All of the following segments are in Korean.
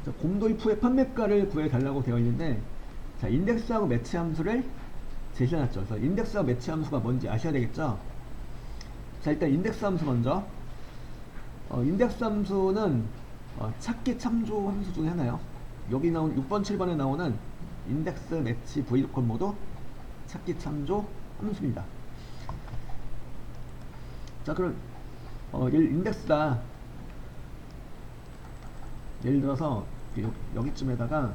자, 곰돌이 후의 판매가를 구해달라고 되어 있는데, 자, 인덱스하고 매치 함수를 제시해놨죠. 그래서 인덱스하고 매치 함수가 뭔지 아셔야 되겠죠. 자, 일단 인덱스 함수 먼저. 인덱스 함수는 찾기 참조 함수 중에 하나요. 여기 나온 6번, 7번에 나오는 인덱스, 매치, VLOOKUP 모두 찾기 참조 함수입니다. 자, 그럼 인덱스다. 예를 들어서 여기쯤에다가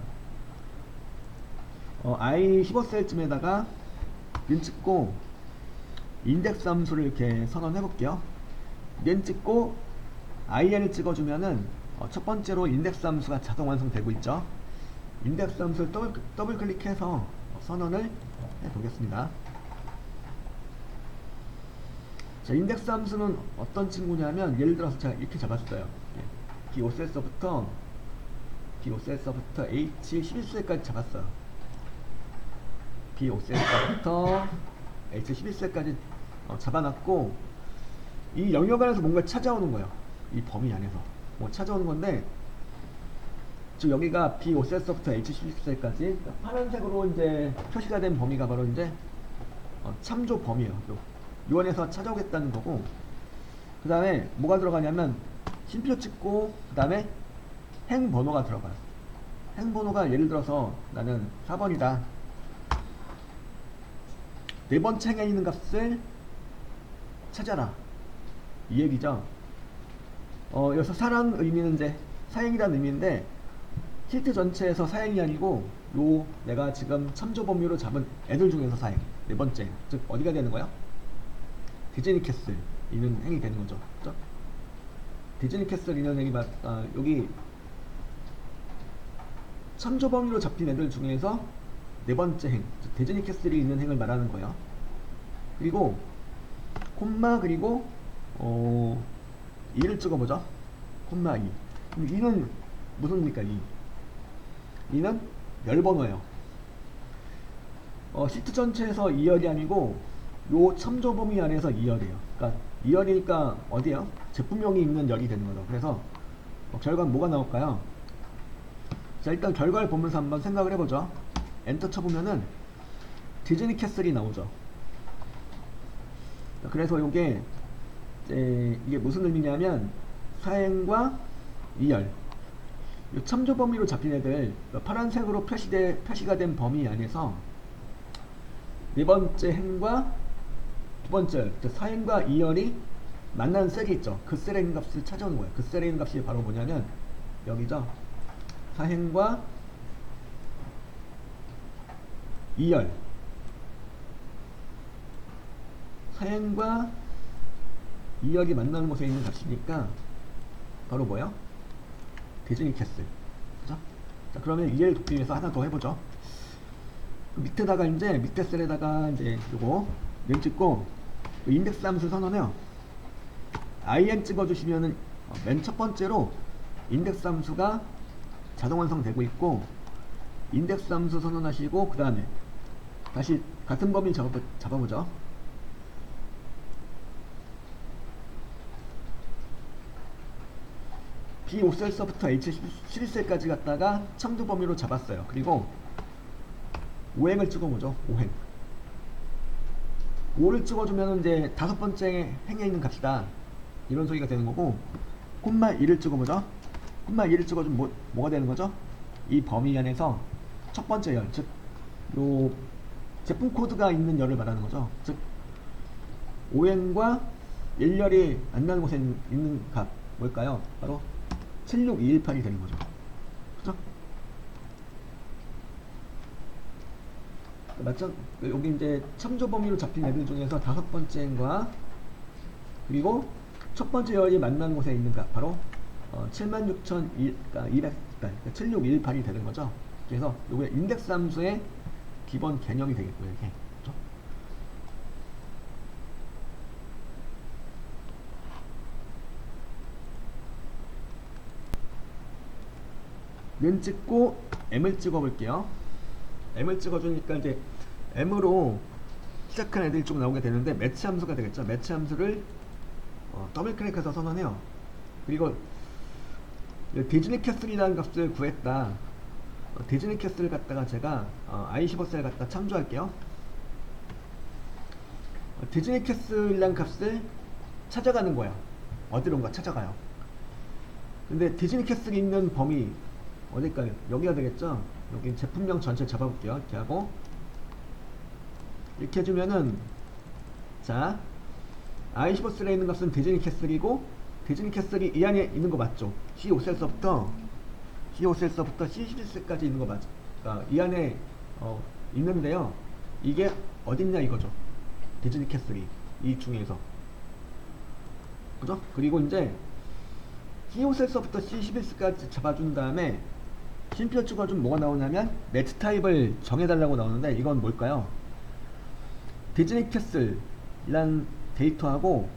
i 15셀쯤에다가 면 찍고 인덱스 함수를 이렇게 선언해 볼게요. 면 찍고 in을 찍어주면은 첫 번째로 인덱스 함수가 자동 완성되고 있죠. 인덱스 함수를 더블 클릭해서 선언을 해 보겠습니다. 자, 인덱스 함수는 어떤 친구냐면, 예를 들어서 제가 이렇게 잡았어요. B5셀서부터 H11셀까지 잡았어요. B5셀서부터 H11셀까지 잡아놨고, 이 영역 안에서 뭔가 찾아오는 거예요. 이 범위 안에서 뭐 찾아오는 건데, 지금 여기가 B5셀서부터 H11셀까지 파란색으로 이제 표시가 된 범위가 바로 이제 참조 범위예요. 요 안에서 찾아오겠다는 거고, 그 다음에 뭐가 들어가냐면 심표 찍고 그 다음에 행 번호가 들어가요. 행 번호가 예를 들어서 나는 4번이다. 네 번째 행에 있는 값을 찾아라, 이 얘기죠. 여기서 사라는 의미는 이제 사행이라는 의미인데, 히트 전체에서 사행이 아니고 요 내가 지금 참조 범위로 잡은 애들 중에서 사행, 네 번째, 즉 어디가 되는 거야? 디즈니 캐슬 있는 행이 되는 거죠. 그죠? 디즈니 캐슬 있는 행이 여기 참조 범위로 잡힌 애들 중에서 네 번째 행, 즉 디즈니 캐슬이 있는 행을 말하는 거예요. 그리고 콤마, 그리고 2를 찍어보죠. 콤마 2. 그럼 2는 무슨 의미입니까? 2는 열번호예요. 시트 전체에서 2열이 아니고 요 참조 범위 안에서 2열이에요. 그러니까 2열이니까 어디에요? 제품명이 있는 열이 되는 거죠. 그래서 결과는 뭐가 나올까요? 자, 일단 결과를 보면서 한번 생각을 해보죠. 엔터 쳐보면은 디즈니 캐슬이 나오죠. 그래서 이게 무슨 의미냐면, 사행과 2열, 이 참조 범위로 잡힌 애들, 파란색으로 표시가 된 범위 안에서 네 번째 행과 두 번째 사행과 2열이 만나는 셀이 있죠. 그 셀에 있는 값을 찾아오는 거예요. 그 셀에 있는 값이 바로 뭐냐면 여기죠. 사행과 2열, 사행과 2열이 만나는 곳에 있는 값이니까 바로 뭐야? 디즈니 캐슬. 그죠? 자, 그러면 이해를 돕기 위해서 하나 더 해보죠. 밑에다가 이제 밑에 셀에다가 이제 요거 면 찍고 인덱스 함수 선언해요. in 찍어주시면은 맨 첫 번째로 인덱스 함수가 자동 완성되고 있고, 인덱스 함수 선언하시고 그 다음에 다시 같은 범위 잡아보죠. B5셀서부터 H11셀까지 갔다가 참조 범위로 잡았어요. 그리고 5행을 찍어보죠. 5행. 5를 찍어주면 이제 다섯 번째 행에 있는 값이다, 이런 소리가 되는 거고, 콤마 2를 찍어보죠. 콤마 2를 찍어주면 뭐가 되는 거죠? 이 범위 안에서 첫 번째 열, 즉 요 제품 코드가 있는 열을 말하는 거죠. 즉 5행과 1열이 만나는 곳에 있는 값 뭘까요? 바로 76218이 되는 거죠. 그죠? 맞죠? 여기 이제 참조 범위로 잡힌 애들 중에서 다섯 번째 행과 그리고 첫 번째 열이 만나는 곳에 있는 값 바로 76,200, 7618이 되는 거죠. 그래서 요게 인덱스 함수의 기본 개념이 되겠고요. 이렇게. 그렇죠? 면 찍고 M을 찍어 볼게요. M을 찍어주니까 이제 M으로 시작한 애들이 쭉 나오게 되는데, 매치 함수가 되겠죠. 매치 함수를 더블 클릭해서 선언해요. 그리고 디즈니 캐슬이라는 값을 구했다. 디즈니 캐슬을 갖다가 제가 i15셀 갖다 참조할게요. 디즈니 캐슬이라는 값을 찾아가는 거야. 어디론가 찾아가요. 근데 디즈니 캐슬이 있는 범위 어딜까요? 여기가 되겠죠? 여기 제품명 전체 잡아볼게요. 이렇게 하고 이렇게 해주면은, 자, i15셀에 있는 값은 디즈니 캐슬이고, 디즈니 캐슬이 이 안에 있는 거 맞죠? C5셀서부터 C11셀까지 있는 거 맞죠? 그러니까 이 안에 있는데요. 이게 어딨냐 이거죠. 디즈니 캐슬이 이 중에서, 그죠? 그리고 이제 C5셀서부터 C11셀까지 잡아준 다음에 심표 찍어주면 뭐가 나오냐면 매치 타입을 정해달라고 나오는데, 이건 뭘까요? 디즈니 캐슬이란 데이터하고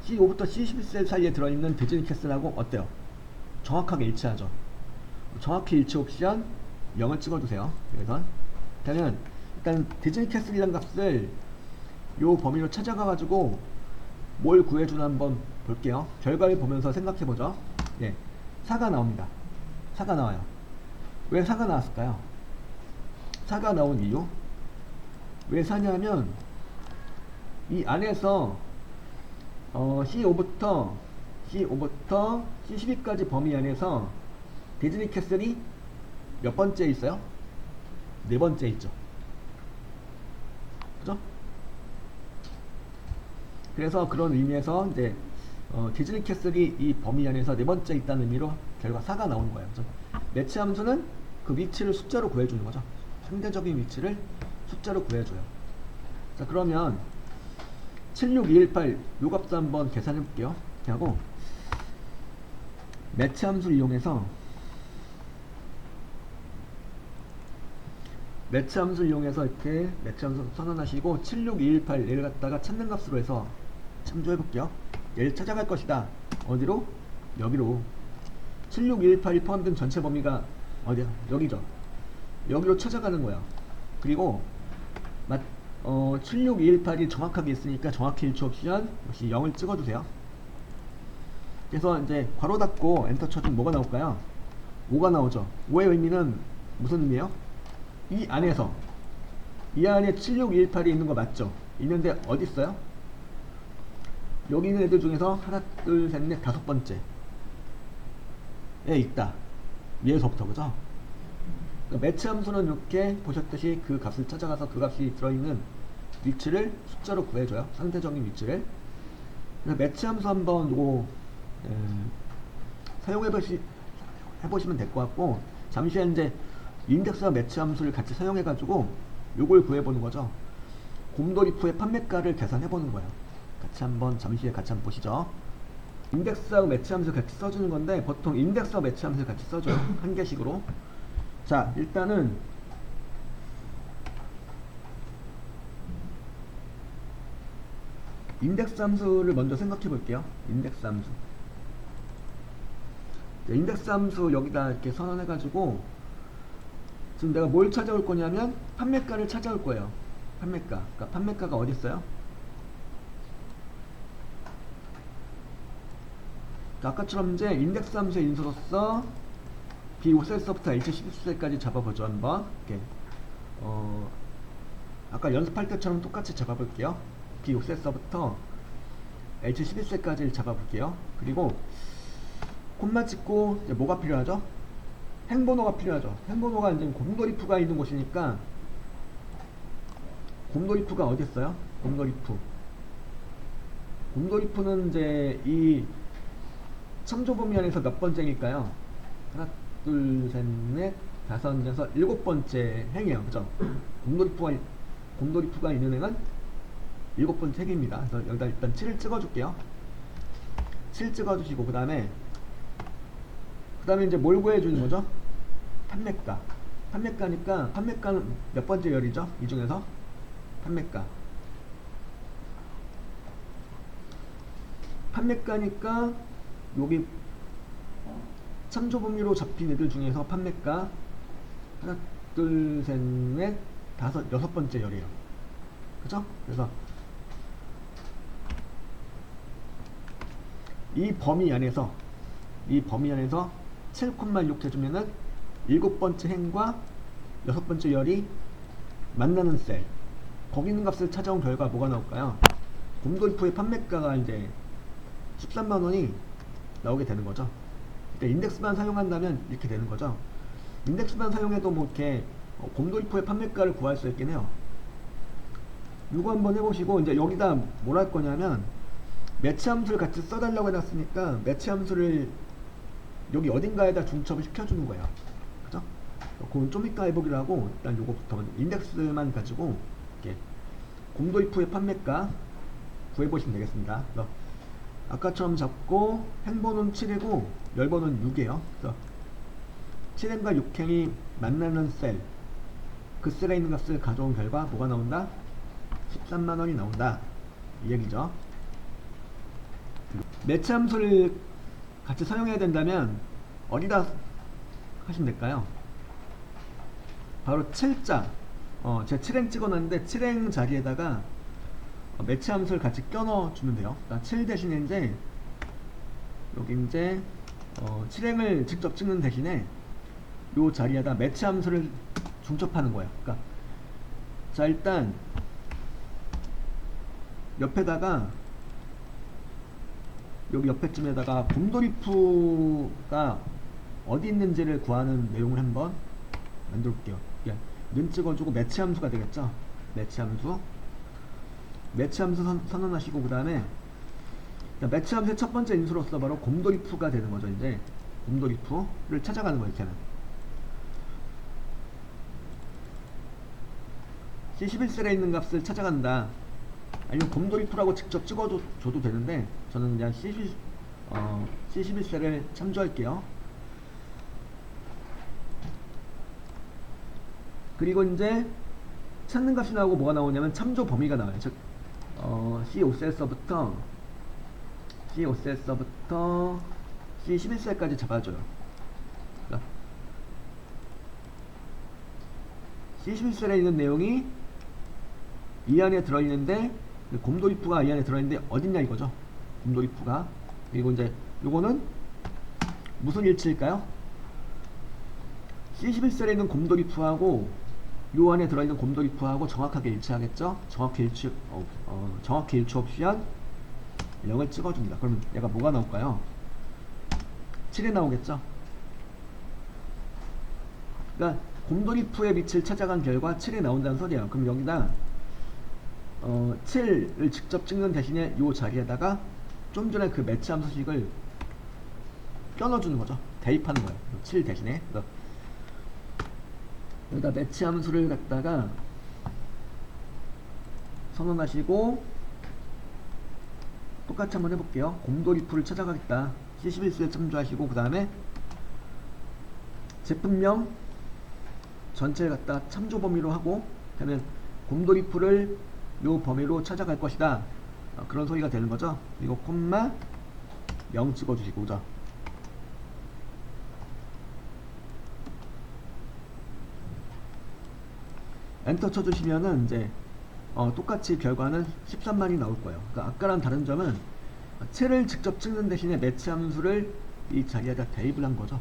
C5부터 C11셀 사이에 들어있는 디즈니 캐슬하고 어때요? 정확하게 일치하죠. 정확히 일치 옵션 0을 찍어주세요. 그래서 그러면 일단 디즈니 캐슬이란 값을 요 범위로 찾아가가지고 뭘 구해주나 한번 볼게요. 결과를 보면서 생각해보죠. 예, 4가 나옵니다. 4가 나와요. 왜 4가 나왔을까요? 4가 나온 이유? 왜 4냐면 이 안에서 C5부터 C12까지 범위 안에서 디즈니 캐슬이 몇 번째 있어요? 네 번째 있죠. 그죠? 그래서 그런 의미에서 이제 디즈니 캐슬이 이 범위 안에서 네 번째 있다는 의미로 결과 4가 나오는 거예요. 그죠? 매치 함수는 그 위치를 숫자로 구해주는 거죠. 상대적인 위치를 숫자로 구해줘요. 자, 그러면 76218 요 값도 한번 계산해 볼게요. 이렇게 하고 매치 함수를 이용해서 이렇게 매치 함수 선언하시고 76218 얘를 갖다가 찾는 값으로 해서 참조해 볼게요. 얘를 찾아갈 것이다. 어디로? 여기로. 76218이 포함된 전체 범위가 어디야? 여기죠. 여기로 찾아가는 거야. 그리고 76218이 정확하게 있으니까 정확히 일치 옵션 역시 0을 찍어주세요. 그래서 이제 괄호 닫고 엔터 쳐주면 뭐가 나올까요? 5가 나오죠. 5의 의미는 무슨 의미예요? 이 안에 76218이 있는 거 맞죠? 있는데 어디 있어요? 여기 있는 애들 중에서 하나, 둘, 셋, 넷, 다섯 번째에 있다. 위에서부터, 그죠? 그러니까 매치 함수는 이렇게 보셨듯이 그 값을 찾아가서 그 값이 들어있는 위치를 숫자로 구해줘요. 상대적인 위치를. 그래서 매치 함수 한번 요거 사용해보시면 될 것 같고, 잠시 이제 인덱스와 매치 함수를 같이 사용해가지고 요걸 구해보는 거죠. 곰돌이푸의 판매가를 계산해보는 거예요. 잠시 같이 한번 보시죠. 인덱스하고 매치 함수를 같이 써주는 건데, 보통 인덱스와 매치 함수를 같이 써줘요. 한 개씩으로. 자, 일단은 인덱스 함수를 먼저 생각해 볼게요. 인덱스 함수. 인덱스 함수 여기다 이렇게 선언해 가지고 지금 내가 뭘 찾아올 거냐면 판매가를 찾아올 거예요. 판매가. 그러니까 판매가가 어디 있어요? 아까처럼 이제 인덱스 함수의 인수로서 B5셀서부터 H11셀까지 잡아보죠. 한번 이렇게 아까 연습할 때처럼 똑같이 잡아볼게요. B5셀서부터 H11셀까지를 잡아볼게요. 그리고 콤마 찍고 이제 뭐가 필요하죠? 행번호가 필요하죠. 행번호가 이제 곰돌이푸가 있는 곳이니까, 곰돌이푸가 어디 있어요? 곰돌이푸는 이제 이 참조 범위 안에서 몇 번째일까요? 하나, 둘, 셋, 넷, 다섯, 여섯, 일곱 번째 행이에요. 그죠? 곰돌이푸가 있는 행은 일곱 번째 행입니다. 그래서 여기다 일단 7을 찍어줄게요. 7 찍어주시고, 그 다음에 이제 뭘 구해주는 거죠? 판매가. 판매가니까, 판매가는 몇 번째 열이죠? 이 중에서? 판매가니까, 여기 참조 범위로 잡힌 애들 중에서 판매가 하나, 둘, 셋, 넷, 다섯, 여섯 번째 열이에요. 그죠? 그래서 이 범위 안에서 7,6 해주면은 7번째 행과 6번째 열이 만나는 셀, 거기 있는 값을 찾아온 결과 뭐가 나올까요? 곰돌이프의 판매가가 이제 13만원이 나오게 되는 거죠. 그러니까 인덱스만 사용한다면 이렇게 되는 거죠. 인덱스만 사용해도 뭐 이렇게 곰돌이프의 판매가를 구할 수 있긴 해요. 이거 한번 해보시고, 이제 여기다 뭘 할 거냐면 매치 함수를 같이 써달라고 해놨으니까 매치 함수를 여기 어딘가에다 중첩을 시켜주는 거예요. 그죠? 그건 좀 이따 해보기로 하고, 일단 요거부터 인덱스만 가지고 이렇게 곰돌이프의 판매가 구해보시면 되겠습니다. 그래서 아까처럼 잡고 행번호는 7이고 열번호는 6이에요. 그래서 7행과 6행이 만나는 셀, 그 셀에 있는 값을 가져온 결과 뭐가 나온다? 13만원이 나온다, 이 얘기죠. 매치 함수를 같이 사용해야 된다면 어디다 하시면 될까요? 바로 7자, 제가 7행 찍어놨는데 7행 자리에다가 매치 함수를 같이 껴 넣어주면 돼요. 그러니까 7 대신에 이제 여기 이제 7행을 직접 찍는 대신에 요 자리에다 매치 함수를 중첩하는 거예요. 그러니까 자, 일단 옆에다가 여기 옆에쯤에다가 곰돌이프가 어디 있는지를 구하는 내용을 한번 만들어 볼게요. 는 찍어주고 매치 함수가 되겠죠. 매치 함수 선언하시고, 그 다음에 매치 함수의 첫 번째 인수로서 바로 곰돌이프가 되는 거죠. 이제 곰돌이프를 찾아가는 거예요. 이렇게는 C11셀에 있는 값을 찾아간다. 아니면 곰돌이프라고 직접 찍어줘도 되는데 저는 그냥 C11셀을 참조할게요. 그리고 이제 찾는 값이 나오고 뭐가 나오냐면 참조 범위가 나와요. 즉 C5셀서부터 C11셀까지 잡아줘요. 그러니까 C11셀에 있는 내용이 이 안에 들어있는데 곰돌이프가 이 안에 들어있는데 어딨냐 이거죠. 곰돌이프가. 그리고 이제 요거는 무슨 일치일까요? C11셀에 있는 곰돌이프하고 요 안에 들어있는 곰돌이프하고 정확하게 일치하겠죠. 정확히 일치 옵션 0을 찍어줍니다. 그러면 얘가 뭐가 나올까요? 7이 나오겠죠. 그러니까 곰돌이프의 밑을 찾아간 결과 7이 나온다는 소리예요. 그럼 여기다 7을 직접 찍는 대신에 요 자리에다가 좀 전에 그 매치 함수식을 껴넣어주는 거죠. 대입하는 거예요. 7 대신에. 여기다 매치 함수를 갖다가 선언하시고 똑같이 한번 해볼게요. 곰돌이프를 찾아가겠다. C11셀 참조하시고, 그 다음에 제품명 전체를 갖다 참조 범위로 하고, 그러면 곰돌이프를 요 범위로 찾아갈 것이다. 그런 소리가 되는 거죠. 그리고 콤마 0 찍어주시고, 그죠? 엔터 쳐주시면은 이제 똑같이 결과는 13만이 나올 거예요. 그러니까 아까랑 다른 점은 첼을 직접 찍는 대신에 매치 함수를 이 자리에다 대입을 한 거죠.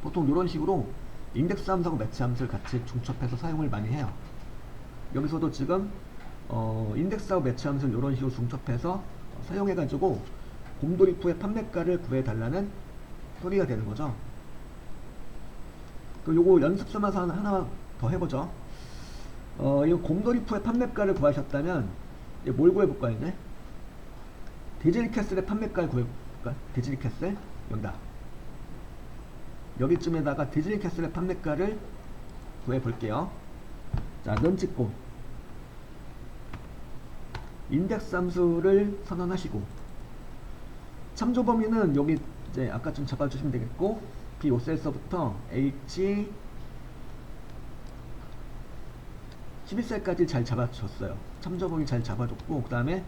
보통 이런 식으로 인덱스 함수하고 매치 함수를 같이 중첩해서 사용을 많이 해요. 여기서도 지금 인덱스하고 매치 함수를 이런 식으로 중첩해서 사용해가지고 곰돌이프의 판매가를 구해달라는 소리가 되는 거죠. 그리고 요거 연습 삼아서 하나 더 해보죠. 이 곰돌이프의 판매가를 구하셨다면 뭘 구해볼까요? 이제 디즈니 캐슬의 판매가를 구해볼까? 디즈니 캐슬 여기다, 여기쯤에다가 디즈니 캐슬의 판매가를 구해볼게요. 자, 넌 찍고 인덱스 함수를 선언하시고, 참조 범위는 여기 이제 아까 좀 잡아주시면 되겠고, B5셀서부터 H 11셀까지 잘 잡아줬어요. 참조 범위 잘 잡아줬고, 그 다음에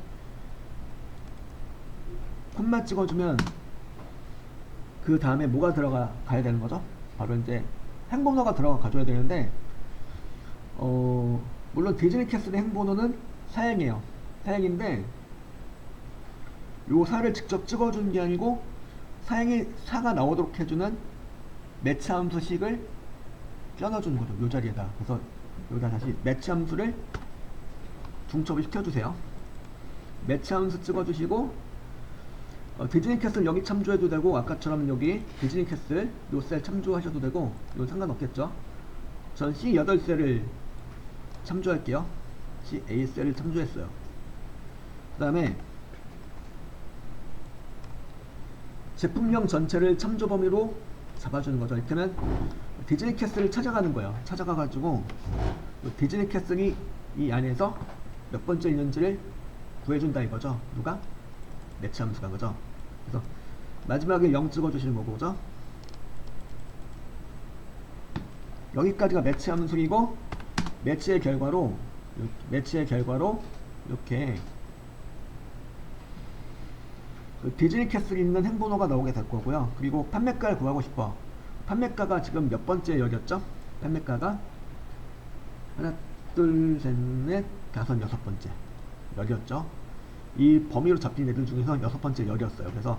콤마 찍어주면 그 다음에 뭐가 들어가야 되는 거죠? 바로 이제 행번호가 들어가줘야 되는데, 물론 디즈니 캐슬의 행번호는 사행이에요. 사행인데 요 4를 직접 찍어주는 게 아니고 사행이 4가 나오도록 해주는 매치 함수식을 껴넣어주는 거죠. 요 자리에다. 그래서 여기다 다시 매치 함수를 중첩을 시켜주세요. 매치 함수 찍어주시고 디즈니 캐슬 여기 참조해도 되고 아까처럼 여기 디즈니 캐슬 요 셀 참조하셔도 되고 이건 상관없겠죠. 전 C8셀을 참조할게요. CA셀을 참조했어요. 그 다음에 제품명 전체를 참조 범위로 잡아주는 거죠. 이렇게 하면 디즈니 캐슬을 찾아가는 거예요. 찾아가가지고 디즈니 캐슬이 이 안에서 몇 번째 있는지를 구해준다 이거죠. 누가? 매치 함수가 그죠. 그래서 마지막에 0 찍어주시는 거고 그죠. 여기까지가 매치 함수이고 매치의 결과로 이렇게 디즈니 캐슬이 있는 행번호가 나오게 될 거고요. 그리고 판매가를 구하고 싶어. 판매가가 지금 몇 번째 열이었죠? 판매가가 하나, 둘, 셋, 넷, 다섯, 여섯 번째 열이었죠. 이 범위로 잡힌 애들 중에서 여섯 번째 열이었어요. 그래서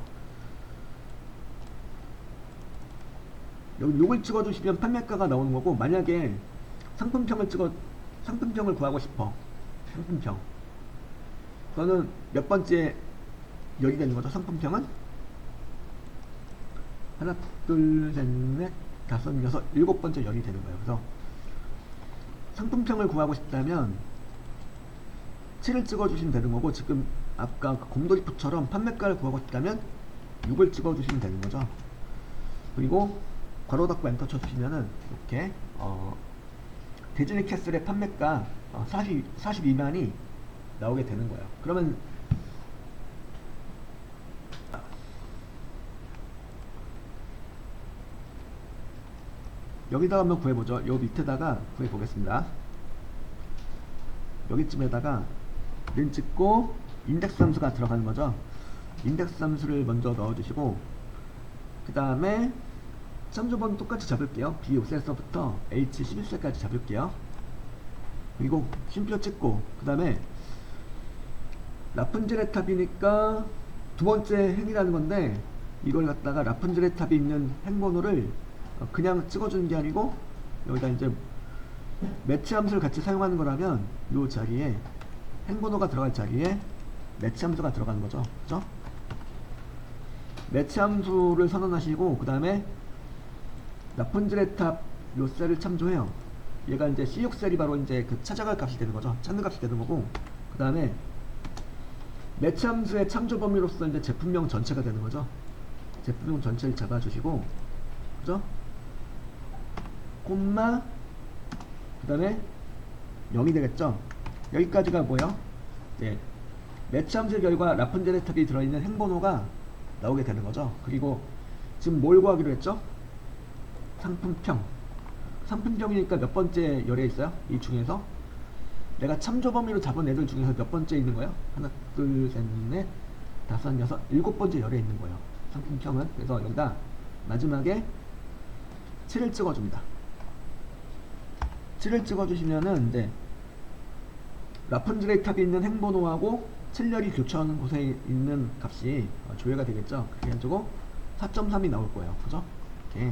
여기 6을 찍어주시면 판매가가 나오는 거고, 만약에 상품평을 구하고 싶어. 상품평. 그거는 몇 번째 열이 되는 거죠? 상품평은 하나, 둘, 셋, 넷, 다섯, 여섯, 일곱 번째 열이 되는 거예요. 그래서 상품평을 구하고 싶다면 7을 찍어주시면 되는 거고, 지금 아까 곰돌이푸처럼 판매가를 구하고 싶다면 6을 찍어주시면 되는 거죠. 그리고 괄호 닫고 엔터 쳐주시면은 이렇게 디즈니 캐슬의 판매가 42만이 나오게 되는 거예요. 그러면 여기다가 한번 구해보죠. 요 밑에다가 구해보겠습니다. 여기쯤에다가 는 찍고 인덱스 함수가 들어가는 거죠. 인덱스 함수를 먼저 넣어주시고, 그 다음에 참조번 똑같이 잡을게요. B5셀서부터 H11셀까지 잡을게요. 그리고 쉼표 찍고, 그 다음에 라푼젤의 탑이니까 두 번째 행이라는 건데, 이걸 갖다가 라푼젤의 탑이 있는 행번호를 그냥 찍어주는 게 아니고 여기다 이제 매치 함수를 같이 사용하는 거라면 이 자리에 행번호가 들어갈 자리에 매치 함수가 들어가는 거죠. 그죠? 매치 함수를 선언하시고, 그 다음에 라푼젤의 탑 요 셀을 참조해요. 얘가 이제 C6셀이 바로 이제 그 찾아갈 값이 되는 거죠. 찾는 값이 되는 거고, 그 다음에 매치 함수의 참조 범위로서 이제 제품명 전체가 되는 거죠. 제품명 전체를 잡아주시고, 그죠? 콤마, 그 다음에 0이 되겠죠. 여기까지가 뭐예요? 네. 매치 함수의 결과 라푼젤의 탑이 들어있는 행번호가 나오게 되는 거죠. 그리고 지금 뭘 구하기로 했죠? 상품평. 상품평이니까 몇 번째 열에 있어요? 이 중에서 내가 참조 범위로 잡은 애들 중에서 몇 번째 있는 거예요? 하나, 둘, 셋, 넷, 다섯, 여섯, 일곱 번째 열에 있는 거예요. 상품평은. 그래서 여기다 마지막에 7을 찍어줍니다. 7을 찍어주시면은 이제 라푼젤의 탑이 있는 행번호하고 7열이 교차하는 곳에 있는 값이 조회가 되겠죠. 그래가지고 4.3이 나올 거예요. 그죠? 이렇게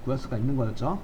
구할 수가 있는 거였죠.